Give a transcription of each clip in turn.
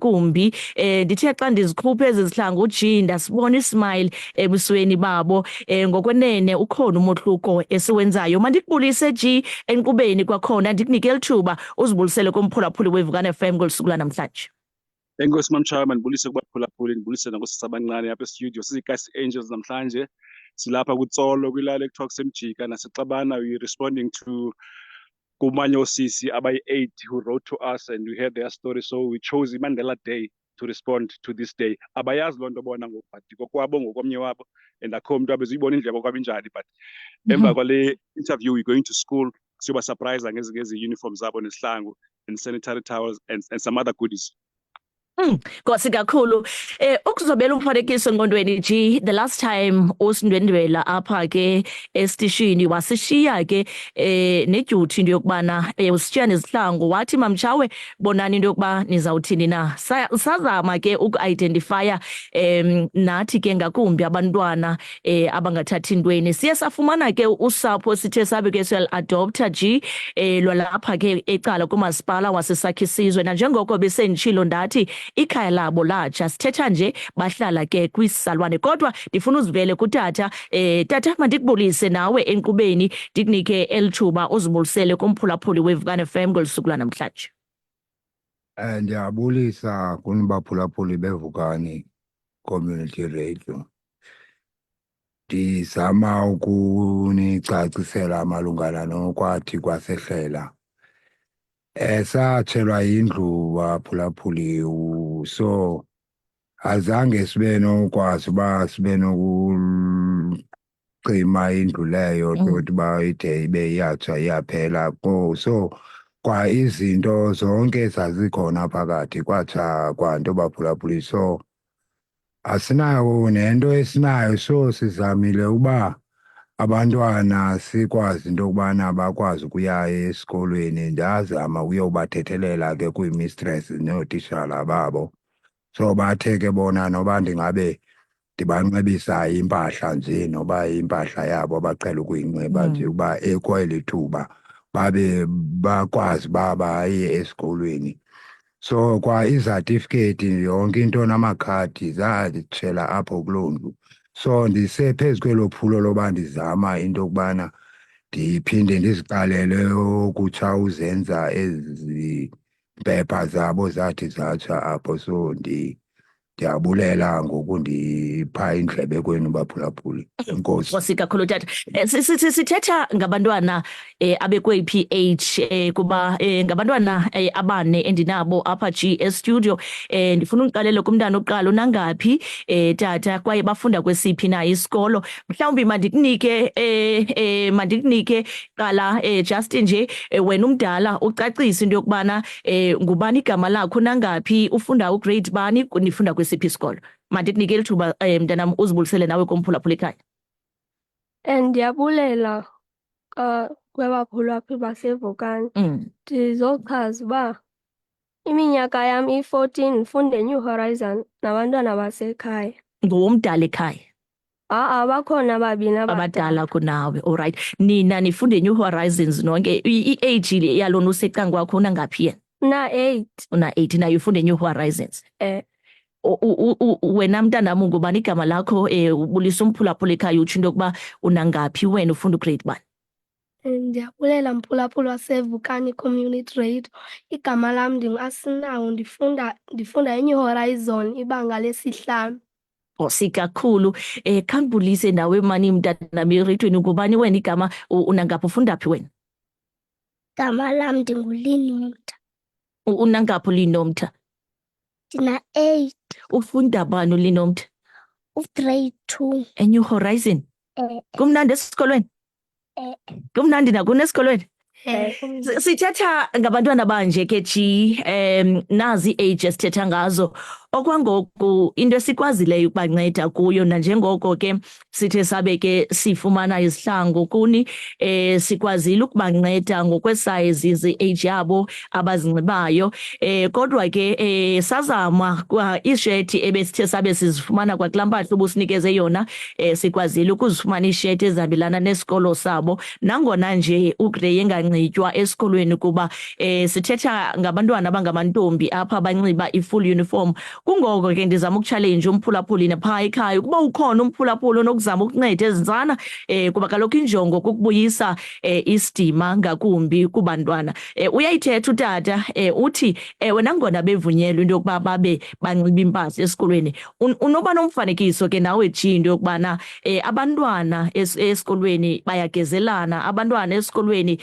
ngakumbi ndithe xa ndizikhuphe ezizihlangu G ndasibona ismile ebusweni babo ngokwenene ukhona umotluko esiwenzayo. Mandikubulise G enkqubeni kwakhona ndikunike elithuba uzibulisele kumphulaphuli weVukani FM ngolusuku lanamhlanje. Enkosi mamtshaba ndibulise kubaphulaphuli ndibulise nankosisi abancane apha e-studio sizikasi Angels namhlanje silapha kutsolo kwilali ekuthiwa kusemjika nasexabana. We responding to kumanye osisi abayi-8 who wrote to us and we heard their story, so we chose iMandela Day to respond to this day. Abayazi loo nto bona ngobhati kokwabo ngokomnye wabo and akho mntu abezuyibona indlela kwabo injani, but emva kwale interview we're going to school siyoba surprise ngezi uniforms zabo nesihlangu and sanitary towels and some other goodies. Nkosi kakhulu. Ukuzobela umfanekiso engqondweni G, the last time usindwendwela apha ke esitishini wasishiya ke neduty into yokubana usitshiya nezihlangu wathi mamtshawe bonani into yokuba nizawuthini na. Sazama ke uku-identifya nathi ke ngakumbi abantwana abangathathi ntweni. Siye safumana ke usapho sithe sabe ke siyal-adopta G lwalapha ke ecala kumasipala wasesakhe isizwe, nanjengoko besenditshilo ndathi ikhaya labo latsha sithetha nje bahlala ke kwisalwane, kodwa ndifuna uzivele kutata. Tata mandikubulise nawe enkqubeni ndikunike elithuba uzibulisele kumphulaphuli weVukani FM ngolusuku lanamhlanje. Ndiyabulisa kunibaphulaphuli beVukani Community Radio. Ndizama ukunicacisela malungana nokwathi kwasehlela. Satshelwa yindlu baphulaphuli, so azange sibe nokwazi uba sibe nokucima indlu leyo ukuthi uba ide ibe iyatsha iyaphela. So kwa izinto zonke zazikhona phakathi kwatsha kwanto baphulaphuli, so asinayo nento esinayo, so sizamile uba abantwana sikwazi into yokubana bakwazi ukuya esikolweni. Ndazama ukuyobathethelela ke kwi-mistress nootishala babo, so bathe ke bona noba ndingabe ndibanxibisa impahla nje noba impahla yabo bacela ukuyinxiba nje uba ekho eli thuba babe bakwazi uba baye esikolweni. So kwa izatifiketi yonke into namakhadi zaditshela apho kuloo ndlu. So ndisephezu kwelo phulo loba ndizama into yokubana ndiphinde ndiziqalele ukutsha uzenza ezi mpepha zabo zathi zatsha apho. So ndiyabulela ngokundipha indlebe kwenu baphulaphuli. Enkosi. Nkosi kakhulu tata. Sithetha ngabantwana abekweyiphi age kuba ngabantwana abane endinabo apha G e-studio. Ndifuna uqalele kumntana oqala unangaphi tata kwaye bafunda kwesiphi na isikolo. Mhlawumbi mandikunike qala just nje wena umdala ucacise into yokubana ngubani igama lakho, unangaphi, ufunda ugrade bani, nifunda kwesiphi isikolo. Mandikunike lithuba mntanam uzibulisele nawe kumphulaphuli ekhaya. Ndiyabulela kwebaphulaphuli baseVukani. Ndizochaza uba iminyaka yam i-14 ndifunde eNew Horizon nabantwana basekhaya. Ngowomdala ekhaya? Bakhona babini abadala kunawe. Alright, nina nifunde eNew Horizons nonke. I-age yalona usecangu wakho unangaphi yena? Una-8. Una-8 nayo ufunde eNew Horizons. Wena mntanam ngubani igama lakho? Ubulisa umphulaphuli ekhaya utsho into yokuba unangaphi wena, ufunda ugrade bani? Ndiyabulela mphulaphuli waseVukani Community Radio. Igama lam ndingu-Asinawo, ndifunda eNew Horizon ibanga lesi-5. Nkosi kakhulu. Khambulise nawe mani mntanam eredweni, ngubani wena igama, unangaphi, ufunda phi wena? Igama lam ndinguLinomtha. Unangaphi uLinomtha? Ndina-8. Ufunda bani uLinomtha? Grade 2. eNew Horizon? Kumnandi esikolweni? Kumnandi nakuni esikolweni? Sithetha ngabantwana banje ke G, nazi age esithetha ngazo. okwangoku into esikwazileyo ukubanceda kuyo nanjengoko ke sithe sabe ke sifumana izihlangu kuni sikwazile ukubanceda ngokwesizes age yabo abazinxibayo kodwa ke sazama kwa isheti ebesithe sabe sizifumana kwakulaa mpahla ubusinikeze yona sikwazile ukuzifumana isheti ezihambelana nesikolo sabo nangona nje uGrey enganxitywa esikolweni kuba sithetha ngabantwana abangamantombi apha abanxiba i-full uniform. Kungoko ke ndizama ukuchallenge umphulaphuli napha ekhaya ukuba ukhona umphulaphuli onokuzama ukunceda ezintsana kuba kaloku injongo kukubuyisa isidima ngakumbi kubantwana. Uyayithetha utata uthi ewe nangona bevunyelwe into yokuba babe banxiba impahla esikolweni unoba nomfanekiso ke nawe G into yokubana abantwana esikolweni bayagezelana, abantwana esikolweni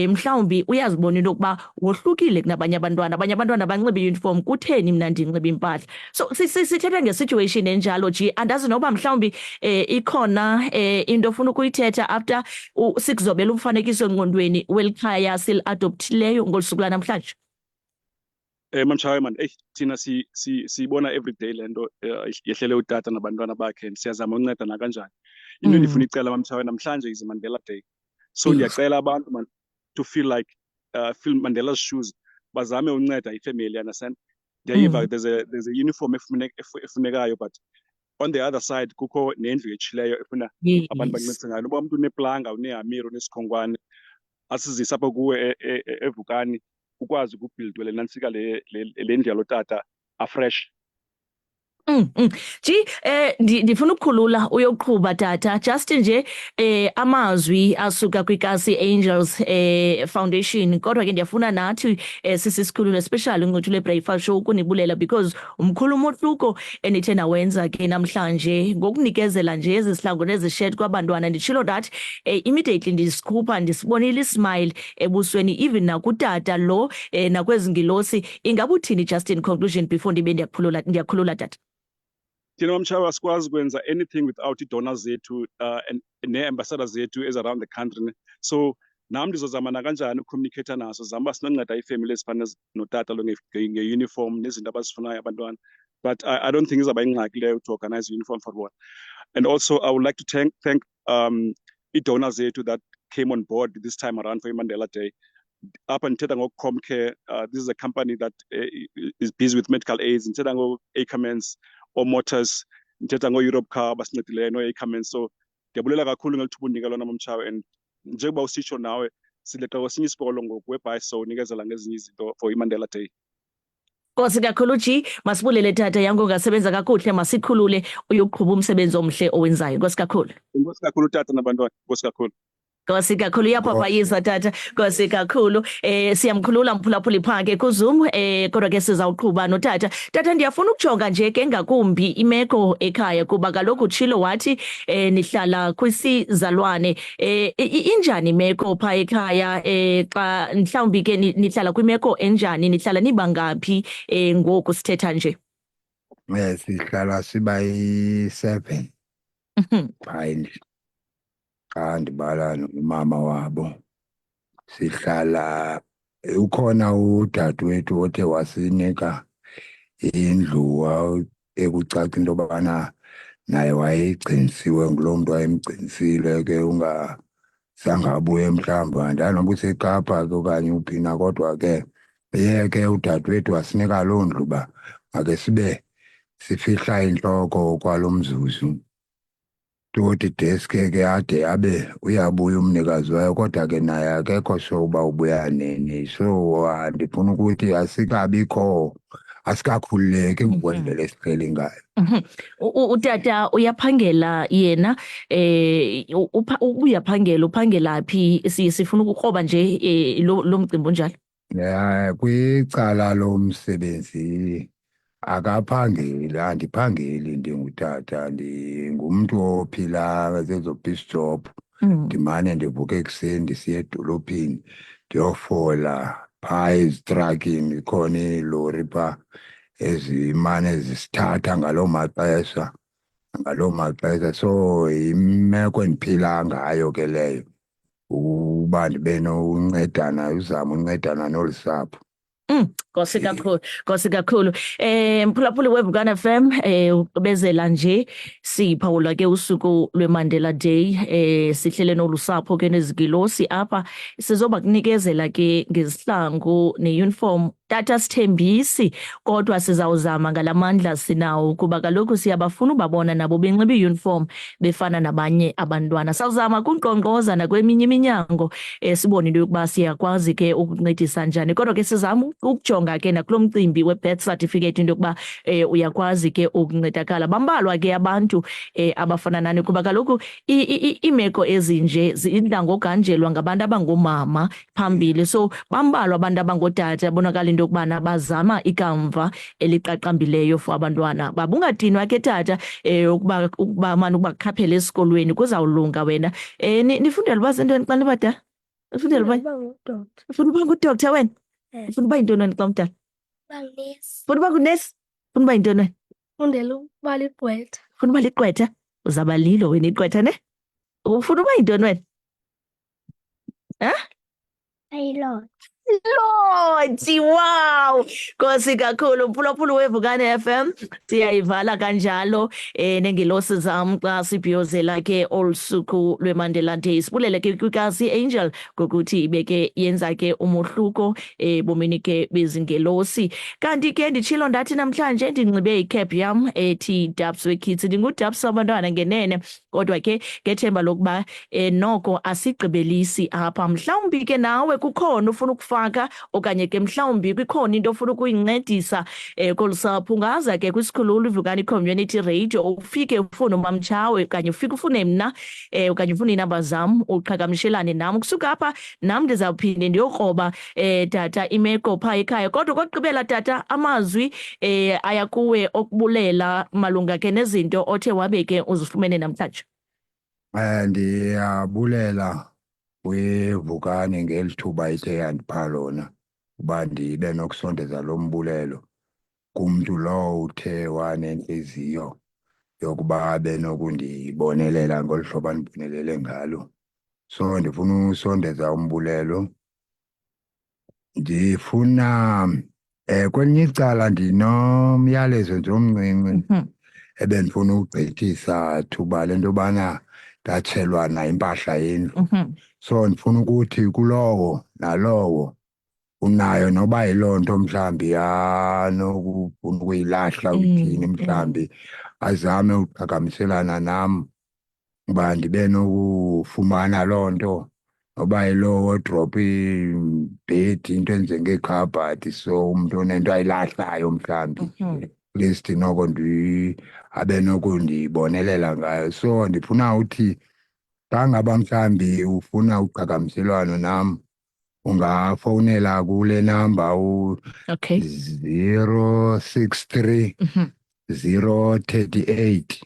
mhlawumbi uyazibona into yokuba wohlukile kunabanye abantwana banxiba i-uniform, kutheni mna ndinxiba impahla? So sithetha ngesituation enjalo G, andazi noba mhlawumbi ikhona into ofuna ukuyithetha after sikuzobela umfanekiso engqondweni weli khaya sil-adoptileyo ngolu suku lanamhlanje. Mamtshawe man, thina siyibona everyday lento yehlele utata nabantwana bakhe siyazama unceda nakanjani. Into endifuna icela mamtshawe namhlanje is Mandela Day. So ndiyacela abantu man to feel like feel Mandela's shoes, bazame unceda ifamily, understand? Ndiyayiva there's a uniform efunekayo, but on the other side kukho nendlu etshileyo efuna abantu bancedise ngayo. Noba umuntu uneplanga, unehamiro, unesikhonkwane asizise apha kuwe evukani ukwazi ukubhildwe le nantsika le ndlu yalo tata afresh. G ndifuna ukukhulula uyoqhuba tata just nje amazwi asuka kwiKasi Angels Foundation kodwa ke ndiyafuna nathi sisikhulule especially uNcuthule Breakfast Show ukunibulela because umkhulu umotluko enithe nawenza ke namhlanje ngokunikezela nje ezisihlangu nezished kwabantwana. Nditshilo that immediately ndisikhupha ndisibonile ismile ebusweni even nakutata lo nakwezingilosi. Ingabe uthini just in conclusion before ndibe ndiyakhulula tata? Thina mamtshawe asikwazi ukwenza anything without i-donors zethu nee-ambassadors zethu is around the country. So nam ndizozama nakanjani ukucommunicate naso, zama sinonceda ifamily ezifana notata lo nge-uniform nezinto abazifunayo abantwana. But I don't think izawuba ingxaki leyo to organize uniform for one. And also I would like to thank i-donors zethu that came on board this time around for Mandela Day. Up and ndithetha ngo-Comcare, this is a company that is busy with medical aids. Ndithetha ngo-Ackermans or Motors, ndithetha ngo-Europe Car basincedileyo no-Ackermans. So ndiyabulela kakhulu ngelithuba undinika lona mamtshawe, and njengoba usitsho nawe sileqa kwesinye isikolo ngokwebhayisi unikezela ngezinye izinto for iMandela Day. Nkosi kakhulu G, masibulele tata yangu ngasebenza kakuhle, masikhulule uyoqhuba umsebenzi omhle owenzayo. Nkosi kakhulu. Nkosi kakhulu tata nabantwana, nkosi kakhulu. Nkosi kakhulu iyaphapayisa tata, nkosi kakhulu. Siyamkhulula mphulaphuli phake kuZoom kodwa ke sizawuqhuba notata. Tata ndiyafuna ukujonga nje ke ngakumbi imeko ekhaya kuba kaloku utshilo wathi nihlala kwisizalwane. Injani imeko pha ekhaya xa mhlawumbi ke nihlala kwimeko enjani, nihlala nibangaphi ngoku sithetha nje? Sihlala siba yi-7 phayi xa ndibala nomama wabo. Sihlala ukhona udadewethu othe wasinika indlu ekucaca into yobana naye wayegcinisiwe ngulo mntu wayemgcinisile ke ungazange abuye mhlawumbi andanoba useKapa ke okanye uphina, kodwa ke ke udadewethu wasinika loo ndlu uba make sibe sifihla intloko kwalo mzuzu. Toti desk ke ade abe uyabuya umnikazi wayo, kodwa ke naye akekho sure uba ubuya nini. So ndifuna ukuthi asikakhululeki ngokwendlela esiqhele ngayo. Utata uyaphangela yena uyaphangela, uphangela phi? Sifuna ukukroba nje lo mcimbi onjalo. Kwicala lomsebenzi akaphangeli, andiphangeli ndingutata, ndingumntu ophila zezo piece job. Ndimane ndivuka ekuseni ndisiya edolophini ndiyofola phaa ezitrakini, ikhona iilori phaa ezimane zisithatha ngaloo maxesha. So imeko endiphila ngayo ke leyo uba ndibe noncedana, uzama uncedana nolu sapho. Nkosi kakhulu. Mphulaphuli weVukani FM, ubezela nje siphawula ke usuku lweMandela Day, sihlele nolusapho ke nezigilosi apha sizoba kunikezela ke ngezihlangu neuniform. Tata Sithembisi, kodwa sizawuzama ngalamandla sinawo kuba kaloku siyabafuna ubabona nabo benxibe iuniform befana nabanye abantwana. Sawuzama kunkqonkqoza nakweminye iminyango sibone into yokuba siyakwazi ke ukuncedisa njani, kodwa ke sizama ukujonga ke nakulo mcimbi we-birth certificate into yokuba uyakwazi ke ukuncedakala. Bambalwa ke abantu abafana nani kuba kaloku iimeko ezinje zidla ngokuganjelwa ngabantu abangoomama phambili, so bambalwa abantu abangootata bonakala into yokubana bazama ikamva eliqaqambileyo for abantwana babo. Ungadinwa ke tata ukuba mani ukuba khaphela esikolweni kuzawulunga wena. Nifundela uba zintoni xa nibadala? Nifundela uba ufuna uba ngudoktar wena? Ufuna uba yintoni wena xa umdala? Ufuna uba ngunesi? Ufuna uba yintoni wena? Fundela ukuba ligqwetha. Ufuna uba ligqwetha? Uzaba lilo wena igqwetha ne? Ufuna uba yintoni wena? Pilot. Lordy, wow! Nkosi kakhulu. Mphulaphuli weVukani FM, siyayivala kanjalo nengilosi zam xa sibhiyozela ke olusuku lweMandela Day. Sibulele ke kwikazi Angel ngokuthi ibeke yenza ke umohluko bomini ke bezingelosi. Kanti ke nditshilo ndathi namhlanje ndinxibe ikhephu yam ethi Dubs Wekids. Ndingudubs abantwana ngenene, kodwa ke ngethemba lokuba noko asigqibelisi apha. Mhlawumbi ke nawe kukhona ufuna ukufaka okanye ke mhlawumbi kukhona into ofuna ukuyincedisa kolusapho, ungaza ke kwisikhululo iVukani Community Radio ufike ufune uMamtshawe okanye ufike ufune mna okanye ufune iinamba zam uqhagamshelane nam. Kusuka apha nam ndizawuphinde ndiyokroba tata imeko phaa ekhaya, kodwa kokugqibela tata amazwi aya kuwe okubulela malunga ke nezinto othe wabe ke uzifumene namhlanje. Ndiyabulela weVukani ngeli thuba ithe yandipha lona uba ndibe nokusondeza lo mbulelo kumntu lowo uthe wanentliziyo yokuba abe nokundibonelela ngolu hlobo andibonelele ngalo. So ndifuna usondeza umbulelo. Ndifuna kwelinye icala ndinomyalezo nje omncinci ebendifuna ugqithisa thuba le nto yobana ndatshelwana impahla yendlu. So ndifuna ukuthi kulowo nalowo unayo noba yiloo nto mhlawumbi anokufuna ukuyilahla uthini mhlawumbi azame uqhagamshelana nam uba ndibe nokufumana loo nto, noba yiloo wardrobe, ibhedi, into enjengeekhabhathi, so umntu onento ayilahlayo mhlawumbi list noko abe nokundibonelela ngayo. So ndifuna uthi xa ngaba mhlawumbi ufuna uqhagamshelwano nam ungafowunela kule namba Okay. 063 038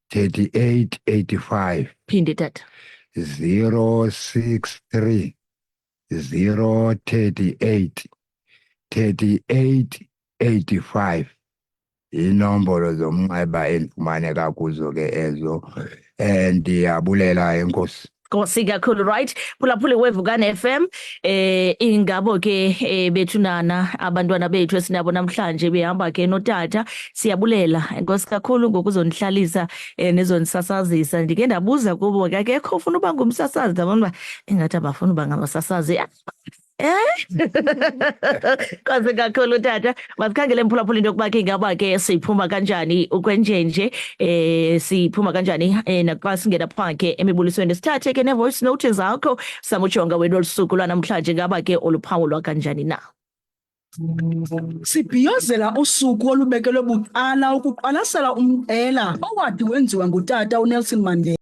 3885. Phinde tata. 063 038 3885 inombolo zomnxeba endifumaneka kuzo ke ezo. Ndiyabulela enkosi. Nkosi kakhulu, right? Phulaphuli weVukani FM, ingabo ke bethunana abantwana bethu esinabo namhlanje behamba ke notata. Siyabulela nkosi kakhulu ngokuzondihlalisa nezonisasazisa. Ndike ndabuza kubo ke akekho ufuna uba ngumsasazi, ndabona uba ingathi abafuna uba ngabasasazi. Nkosi kakhulu tata. Masikhangele mphulaphuli into yokuba ke ingaba ke siphuma kanjani ukwenjenje, siphuma kanjani naxa singena phakhe emibulisweni. Sithathe ke ne-voice note zakho samujonga wena olusuku lwanamhlanje ngaba ke oluphawulwa kanjani na. Sibhiyozela usuku olubekelwe bucala ukuqwalasela umqela owathi wenziwa ngutata uNelson Mandela.